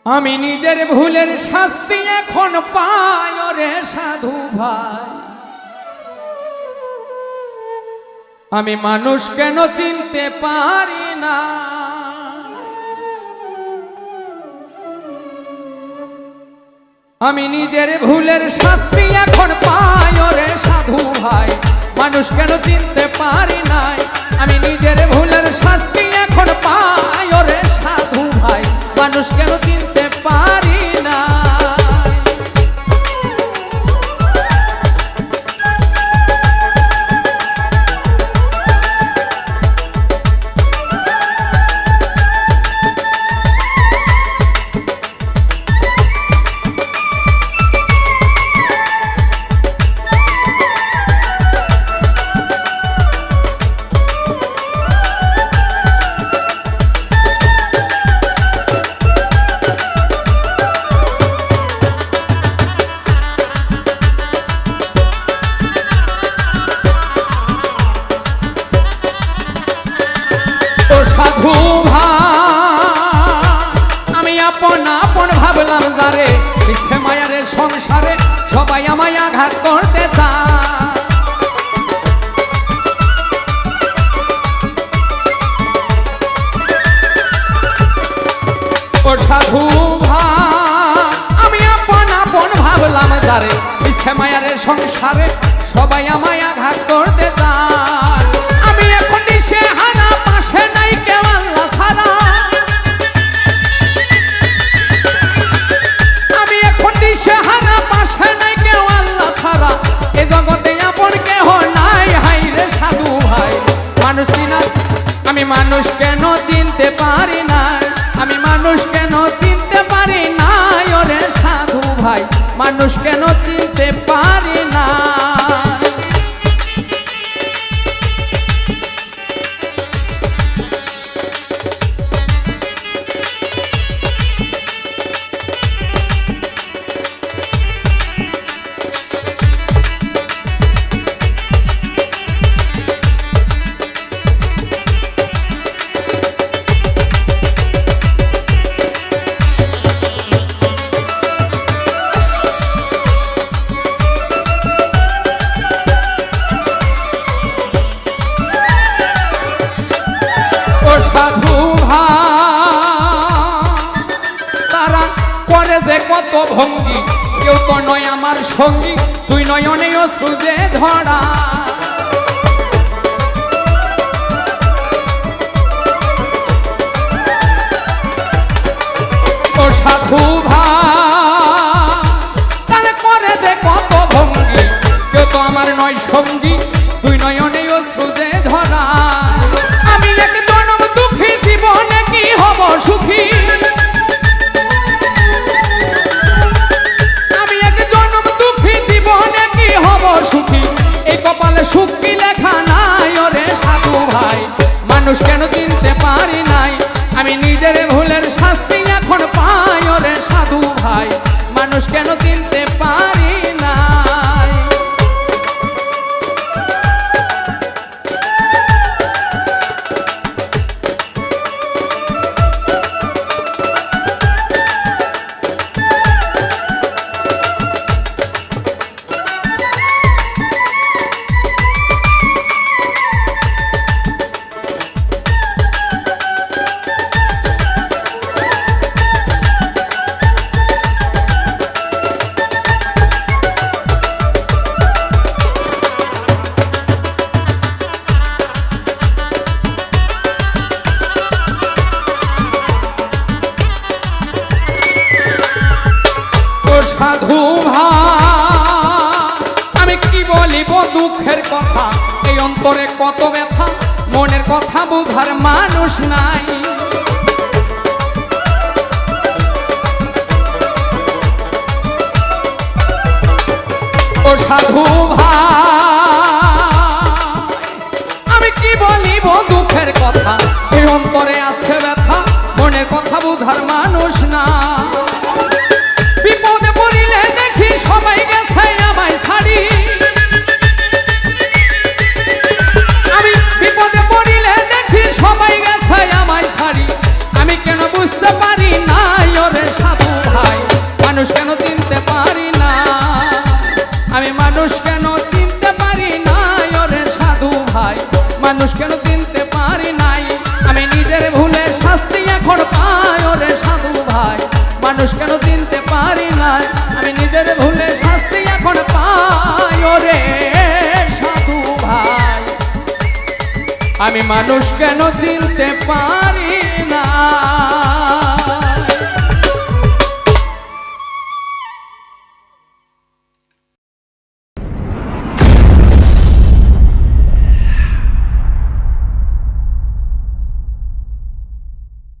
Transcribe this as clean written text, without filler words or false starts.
আমি নিজের ভুলের শাস্তি এখন পাই রে সাধু ভাই। আমি মানুষ কেন চিনতে পারি না, আমি নিজের ভুলের শাস্তি এখন পাই রে সাধু ভাই। মানুষ কেন চিনতে পারি নাই, আমি নিজের ভুলের শাস্তি এখন পাই রে সাধু ভাই। মানুষ কেন চিনতে পারি না। সাধু ভাই আমি আপন আপন ভাবলাম যারে, মিছে মায়ারে সংসারে সবাই আমায় আঘাত করতে চায়। ও সাধু ভাই আমি আপন আপন ভাবলাম যারে, মিছে মায়ারে সংসারে সবাই আমায় আঘাত করতে চায়। আমি এখন দিশে হানা, পাশে নাই কেউ আল্লাহ ছাড়া। আমি এখন দিশে হানা, পাশে নাই কেউ আল্লাহ ছাড়া। এ জগতে আপন কেহ নাই, হাই রে সাধু ভাই। মানুষ চিনা আমি মানুষ কেন চিনতে পারি না, আমি মানুষ কেন চিনতে পারি না রে সাধু ভাই। মানুষ কেন চিনতে পারি না। সাধু ভাই তারা করে যে কত ভঙ্গি, কেউ তো নয় আমার সঙ্গী, তুই নয়নে অশ্রু যে ঝরা। ও সাধু ভাই তারা করে যে কত ভঙ্গি, কেউ তো আমার নয় সঙ্গী, তুই নয়নে অশ্রু যে ঝরা। আমি এক জনম দুঃখী, জীবনে কি হব সুখী। আমি এক জনম দুঃখী, জীবনে কি হব সুখী। এই কপালে সুখ কি লেখা নাই রে সাধু ভাই। মানুষ কেন চিনতে পারি নাই, আমি নিজের ভুলের শাস্তি এখন পাই রে সাধু ভাই। মানুষ কেন চিনতে পারি নাই। সাধু ভাই আমি কি বলিব দুঃখের কথা, এই অন্তরে কত ব্যথা, মনের কথা বুঝার মানুষ নাই। ও সাধু ভাই আমি কি বলিব দুঃখের কথা, এই অন্তরে আছে ব্যথা, মনের কথা বুঝার মানুষ না। বিপদে পড়িলে দেখি সবাই গেছে আমায় ছাড়ি, আমি বিপদে পড়িলে দেখি সবাই গেছে আমায় ছাড়ি। বুঝতে পারি না ওরে সাধু ভাই মানুষ কেন চিনতে পারি না আমি মানুষ কেন চিনতে পারি না ওরে সাধু ভাই মানুষ কেন চিনতে পারি নাই আমি নিজের ভুলে শাস্তি এখন পাই ওরে সাধু ভাই মানুষ কেন চিনতে পারি না আমি নিজের ভুলে শাস্তি এখন পাই ওরে সাধু ভাই আমি মানুষ কেন চিনতে পারি না।